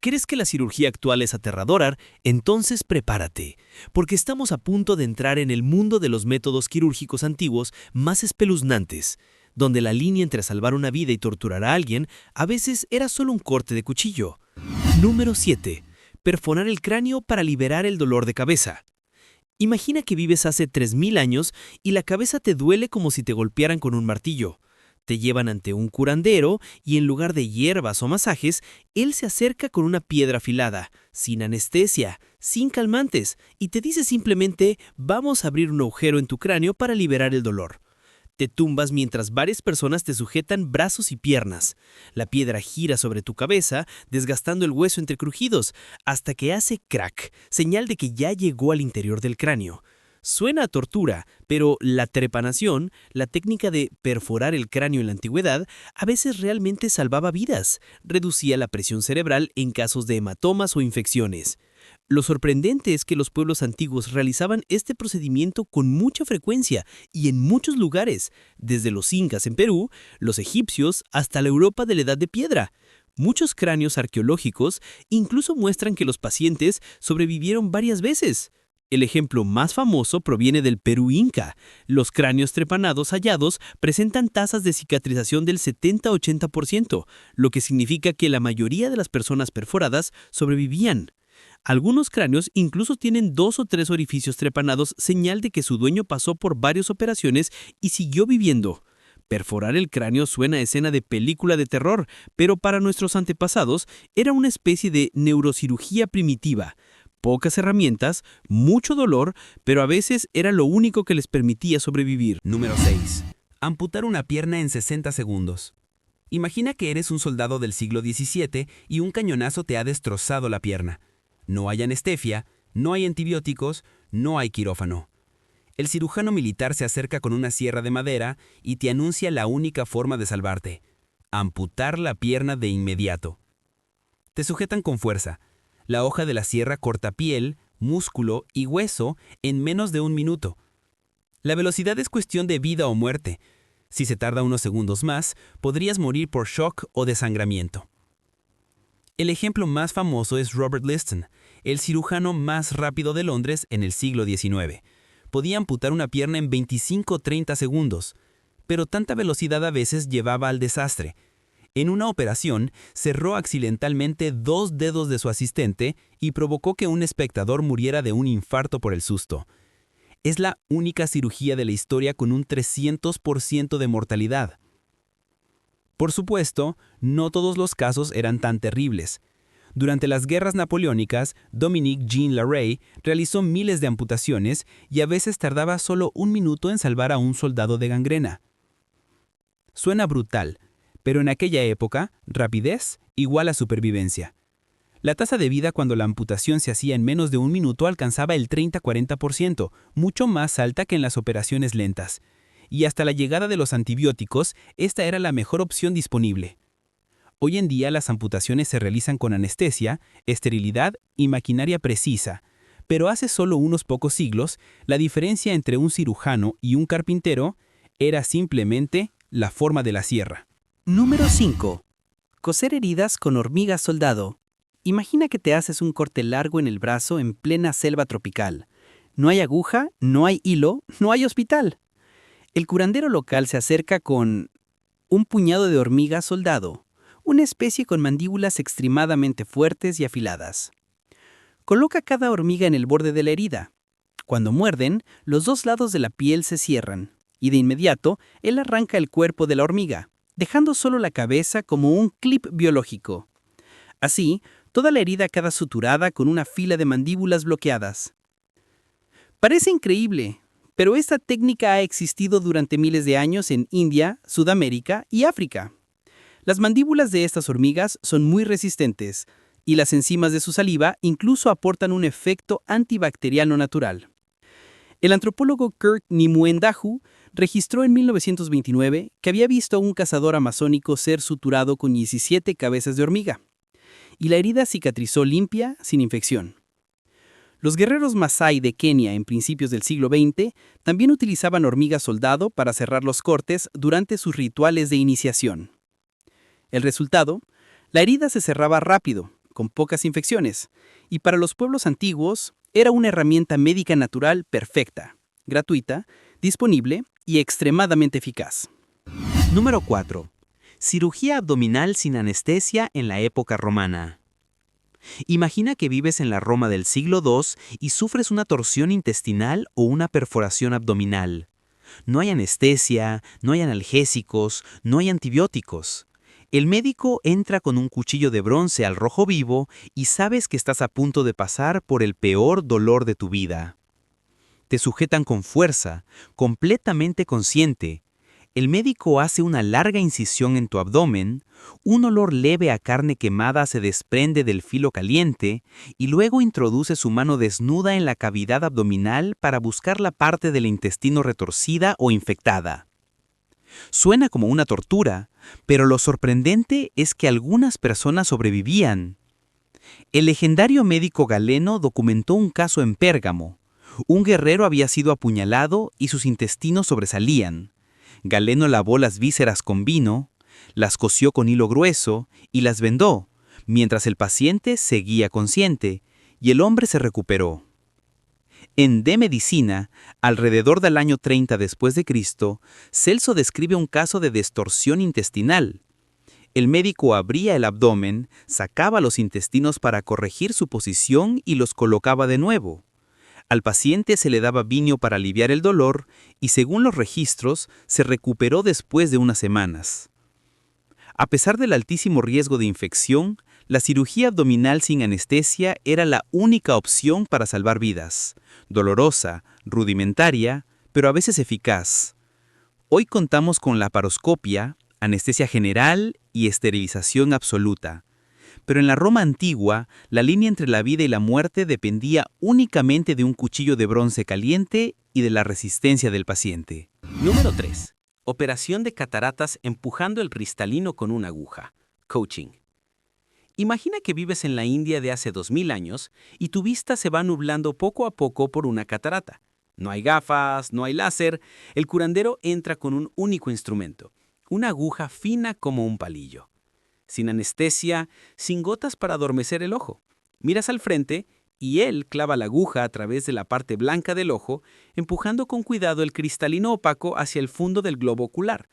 ¿Crees que la cirugía actual es aterradora? Entonces prepárate, porque estamos a punto de entrar en el mundo de los métodos quirúrgicos antiguos más espeluznantes, donde la línea entre salvar una vida y torturar a alguien a veces era solo un corte de cuchillo. Número 7. Perforar el cráneo para liberar el dolor de cabeza. Imagina que vives hace 3000 años y la cabeza te duele como si te golpearan con un martillo. Te llevan ante un curandero y en lugar de hierbas o masajes, él se acerca con una piedra afilada, sin anestesia, sin calmantes, y te dice simplemente: vamos a abrir un agujero en tu cráneo para liberar el dolor. Te tumbas mientras varias personas te sujetan brazos y piernas. La piedra gira sobre tu cabeza, desgastando el hueso entre crujidos, hasta que hace crack, señal de que ya llegó al interior del cráneo. Suena a tortura, pero la trepanación, la técnica de perforar el cráneo en la antigüedad, a veces realmente salvaba vidas, reducía la presión cerebral en casos de hematomas o infecciones. Lo sorprendente es que los pueblos antiguos realizaban este procedimiento con mucha frecuencia y en muchos lugares, desde los incas en Perú, los egipcios, hasta la Europa de la Edad de Piedra. Muchos cráneos arqueológicos incluso muestran que los pacientes sobrevivieron varias veces. El ejemplo más famoso proviene del Perú inca. Los cráneos trepanados hallados presentan tasas de cicatrización del 70-80%, lo que significa que la mayoría de las personas perforadas sobrevivían. Algunos cráneos incluso tienen 2 o 3 orificios trepanados, señal de que su dueño pasó por varias operaciones y siguió viviendo. Perforar el cráneo suena a escena de película de terror, pero para nuestros antepasados era una especie de neurocirugía primitiva. Pocas herramientas, mucho dolor, pero a veces era lo único que les permitía sobrevivir. Número 6. Amputar una pierna en 60 segundos. Imagina que eres un soldado del siglo XVII y un cañonazo te ha destrozado la pierna. No hay anestesia, no hay antibióticos, no hay quirófano. El cirujano militar se acerca con una sierra de madera y te anuncia la única forma de salvarte: amputar la pierna de inmediato. Te sujetan con fuerza. La hoja de la sierra corta piel, músculo y hueso en menos de 1 minuto. La velocidad es cuestión de vida o muerte. Si se tarda unos segundos más, podrías morir por shock o desangramiento. El ejemplo más famoso es Robert Liston, el cirujano más rápido de Londres en el siglo XIX. Podía amputar una pierna en 25-30 segundos, pero tanta velocidad a veces llevaba al desastre. En una operación, cerró accidentalmente 2 dedos de su asistente y provocó que un espectador muriera de un infarto por el susto. Es la única cirugía de la historia con un 300% de mortalidad. Por supuesto, no todos los casos eran tan terribles. Durante las guerras napoleónicas, Dominique Jean Larrey realizó miles de amputaciones y a veces tardaba solo 1 minuto en salvar a un soldado de gangrena. Suena brutal, pero en aquella época, rapidez igual a supervivencia. La tasa de vida cuando la amputación se hacía en menos de 1 minuto alcanzaba el 30-40%, mucho más alta que en las operaciones lentas. Y hasta la llegada de los antibióticos, esta era la mejor opción disponible. Hoy en día las amputaciones se realizan con anestesia, esterilidad y maquinaria precisa, pero hace solo unos pocos siglos, la diferencia entre un cirujano y un carpintero era simplemente la forma de la sierra. Número 5. Coser heridas con hormigas soldado. Imagina que te haces un corte largo en el brazo en plena selva tropical. No hay aguja, no hay hilo, no hay hospital. El curandero local se acerca con un puñado de hormigas soldado, una especie con mandíbulas extremadamente fuertes y afiladas. Coloca cada hormiga en el borde de la herida. Cuando muerden, los 2 lados de la piel se cierran, y de inmediato, él arranca el cuerpo de la hormiga, dejando solo la cabeza como un clip biológico. Así, toda la herida queda suturada con una fila de mandíbulas bloqueadas. Parece increíble, pero esta técnica ha existido durante miles de años en India, Sudamérica y África. Las mandíbulas de estas hormigas son muy resistentes, y las enzimas de su saliva incluso aportan un efecto antibacteriano natural. El antropólogo Kirk Nimuendahu registró en 1929 que había visto a un cazador amazónico ser suturado con 17 cabezas de hormiga, y la herida cicatrizó limpia, sin infección. Los guerreros Masái de Kenia en principios del siglo XX también utilizaban hormigas soldado para cerrar los cortes durante sus rituales de iniciación. El resultado: la herida se cerraba rápido, con pocas infecciones, y para los pueblos antiguos era una herramienta médica natural perfecta, gratuita, disponible y extremadamente eficaz. Número 4. Cirugía abdominal sin anestesia en la época romana. Imagina que vives en la Roma del siglo II y sufres una torsión intestinal o una perforación abdominal. No hay anestesia, no hay analgésicos, no hay antibióticos. El médico entra con un cuchillo de bronce al rojo vivo y sabes que estás a punto de pasar por el peor dolor de tu vida. Te sujetan con fuerza, completamente consciente. El médico hace una larga incisión en tu abdomen, un olor leve a carne quemada se desprende del filo caliente y luego introduce su mano desnuda en la cavidad abdominal para buscar la parte del intestino retorcida o infectada. Suena como una tortura, pero lo sorprendente es que algunas personas sobrevivían. El legendario médico Galeno documentó un caso en Pérgamo. Un guerrero había sido apuñalado y sus intestinos sobresalían. Galeno lavó las vísceras con vino, las cosió con hilo grueso y las vendó, mientras el paciente seguía consciente, y el hombre se recuperó. En De Medicina, alrededor del año 30 después de Cristo, Celso describe un caso de distorsión intestinal. El médico abría el abdomen, sacaba los intestinos para corregir su posición y los colocaba de nuevo. Al paciente se le daba vino para aliviar el dolor y, según los registros, se recuperó después de unas semanas. A pesar del altísimo riesgo de infección, la cirugía abdominal sin anestesia era la única opción para salvar vidas. Dolorosa, rudimentaria, pero a veces eficaz. Hoy contamos con la laparoscopia, anestesia general y esterilización absoluta. Pero en la Roma antigua, la línea entre la vida y la muerte dependía únicamente de un cuchillo de bronce caliente y de la resistencia del paciente. Número 3. Operación de cataratas empujando el cristalino con una aguja. Coaching. Imagina que vives en la India de hace 2000 años y tu vista se va nublando poco a poco por una catarata. No hay gafas, no hay láser. El curandero entra con un único instrumento, una aguja fina como un palillo. Sin anestesia, sin gotas para adormecer el ojo. Miras al frente y él clava la aguja a través de la parte blanca del ojo, empujando con cuidado el cristalino opaco hacia el fondo del globo ocular.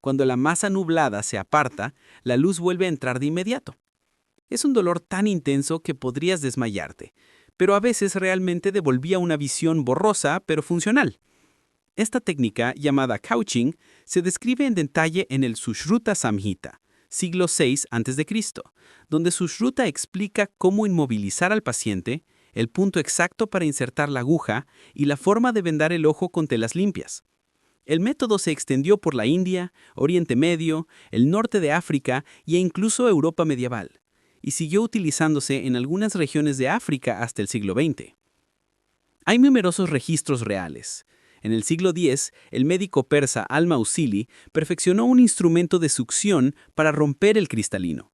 Cuando la masa nublada se aparta, la luz vuelve a entrar de inmediato. Es un dolor tan intenso que podrías desmayarte, pero a veces realmente devolvía una visión borrosa pero funcional. Esta técnica, llamada couching, se describe en detalle en el Sushruta Samhita, siglo VI a.C., donde Sushruta explica cómo inmovilizar al paciente, el punto exacto para insertar la aguja y la forma de vendar el ojo con telas limpias. El método se extendió por la India, Oriente Medio, el norte de África e incluso Europa medieval, y siguió utilizándose en algunas regiones de África hasta el siglo XX. Hay numerosos registros reales. En el siglo X, el médico persa Al-Mausili perfeccionó un instrumento de succión para romper el cristalino.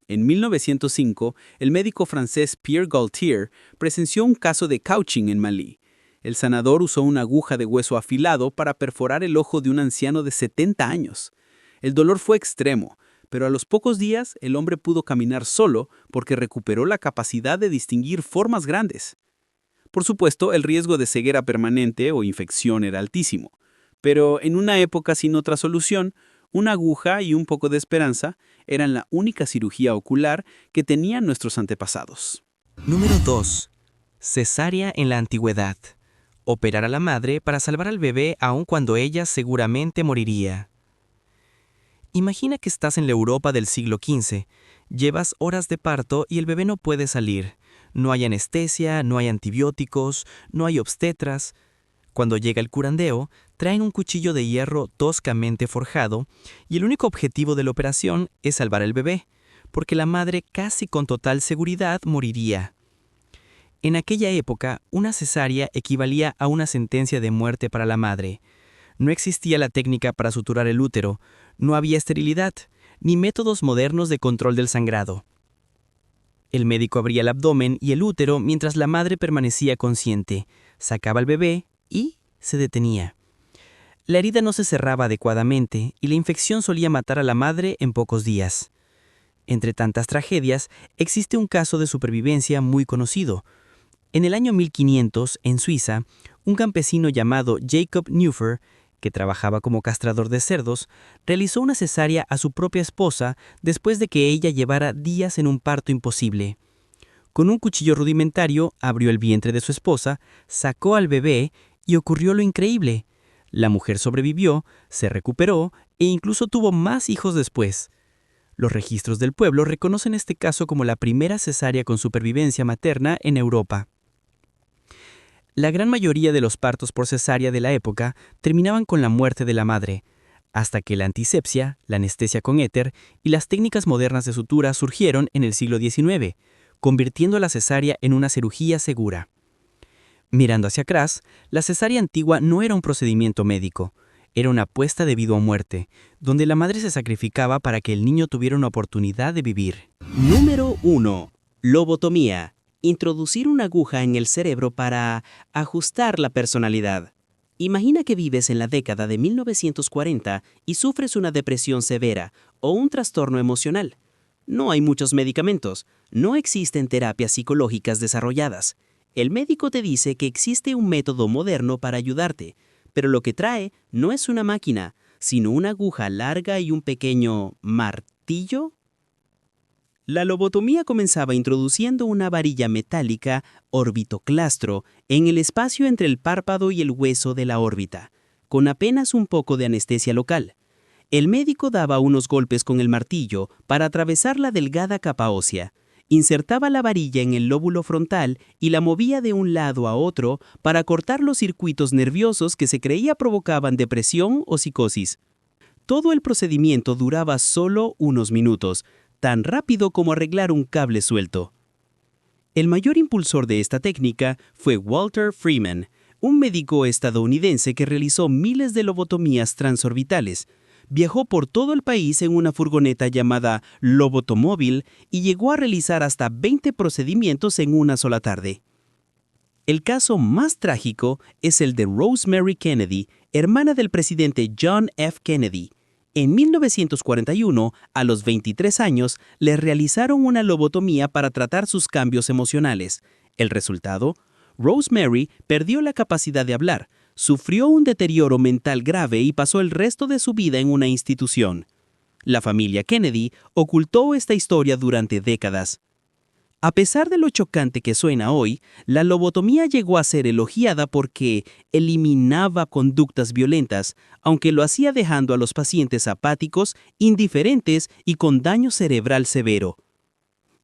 En 1905, el médico francés Pierre Gaultier presenció un caso de couching en Malí. El sanador usó una aguja de hueso afilado para perforar el ojo de un anciano de 70 años. El dolor fue extremo, pero a los pocos días el hombre pudo caminar solo porque recuperó la capacidad de distinguir formas grandes. Por supuesto, el riesgo de ceguera permanente o infección era altísimo, pero en una época sin otra solución, una aguja y un poco de esperanza eran la única cirugía ocular que tenían nuestros antepasados. Número 2. Cesárea en la antigüedad. Operar a la madre para salvar al bebé aun cuando ella seguramente moriría. Imagina que estás en la Europa del siglo XV. Llevas horas de parto y el bebé no puede salir. No hay anestesia, no hay antibióticos, no hay obstetras. Cuando llega el curandero, traen un cuchillo de hierro toscamente forjado y el único objetivo de la operación es salvar al bebé, porque la madre casi con total seguridad moriría. En aquella época, una cesárea equivalía a una sentencia de muerte para la madre. No existía la técnica para suturar el útero, no había esterilidad, ni métodos modernos de control del sangrado. El médico abría el abdomen y el útero mientras la madre permanecía consciente, sacaba al bebé y se detenía. La herida no se cerraba adecuadamente y la infección solía matar a la madre en pocos días. Entre tantas tragedias, existe un caso de supervivencia muy conocido. En el año 1500, en Suiza, un campesino llamado Jacob Neufer, que trabajaba como castrador de cerdos, realizó una cesárea a su propia esposa después de que ella llevara días en un parto imposible. Con un cuchillo rudimentario abrió el vientre de su esposa, sacó al bebé y ocurrió lo increíble. La mujer sobrevivió, se recuperó e incluso tuvo más hijos después. Los registros del pueblo reconocen este caso como la primera cesárea con supervivencia materna en Europa. La gran mayoría de los partos por cesárea de la época terminaban con la muerte de la madre, hasta que la antisepsia, la anestesia con éter y las técnicas modernas de sutura surgieron en el siglo XIX, convirtiendo la cesárea en una cirugía segura. Mirando hacia atrás, la cesárea antigua no era un procedimiento médico, era una apuesta de vida o muerte, donde la madre se sacrificaba para que el niño tuviera una oportunidad de vivir. Número 1. Lobotomía. Introducir una aguja en el cerebro para ajustar la personalidad. Imagina que vives en la década de 1940 y sufres una depresión severa o un trastorno emocional. No hay muchos medicamentos, no existen terapias psicológicas desarrolladas. El médico te dice que existe un método moderno para ayudarte, pero lo que trae no es una máquina, sino una aguja larga y un pequeño martillo. La lobotomía comenzaba introduciendo una varilla metálica orbitoclastro en el espacio entre el párpado y el hueso de la órbita, con apenas un poco de anestesia local. El médico daba unos golpes con el martillo para atravesar la delgada capa ósea, insertaba la varilla en el lóbulo frontal y la movía de un lado a otro para cortar los circuitos nerviosos que se creía provocaban depresión o psicosis. Todo el procedimiento duraba solo unos minutos, tan rápido como arreglar un cable suelto. El mayor impulsor de esta técnica fue Walter Freeman, un médico estadounidense que realizó miles de lobotomías transorbitales. Viajó por todo el país en una furgoneta llamada Lobotomóvil y llegó a realizar hasta 20 procedimientos en una sola tarde. El caso más trágico es el de Rosemary Kennedy, hermana del presidente John F. Kennedy. En 1941, a los 23 años, le realizaron una lobotomía para tratar sus cambios emocionales. El resultado: Rosemary perdió la capacidad de hablar, sufrió un deterioro mental grave y pasó el resto de su vida en una institución. La familia Kennedy ocultó esta historia durante décadas. A pesar de lo chocante que suena hoy, la lobotomía llegó a ser elogiada porque eliminaba conductas violentas, aunque lo hacía dejando a los pacientes apáticos, indiferentes y con daño cerebral severo.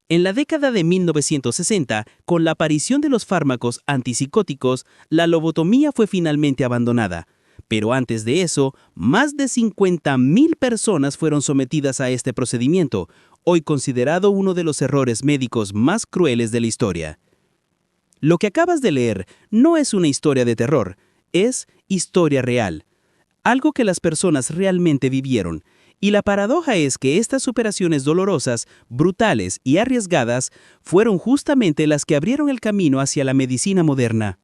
En la década de 1960, con la aparición de los fármacos antipsicóticos, la lobotomía fue finalmente abandonada. Pero antes de eso, más de 50,000 personas fueron sometidas a este procedimiento, hoy considerado uno de los errores médicos más crueles de la historia. Lo que acabas de leer no es una historia de terror, es historia real, algo que las personas realmente vivieron. Y la paradoja es que estas operaciones dolorosas, brutales y arriesgadas fueron justamente las que abrieron el camino hacia la medicina moderna.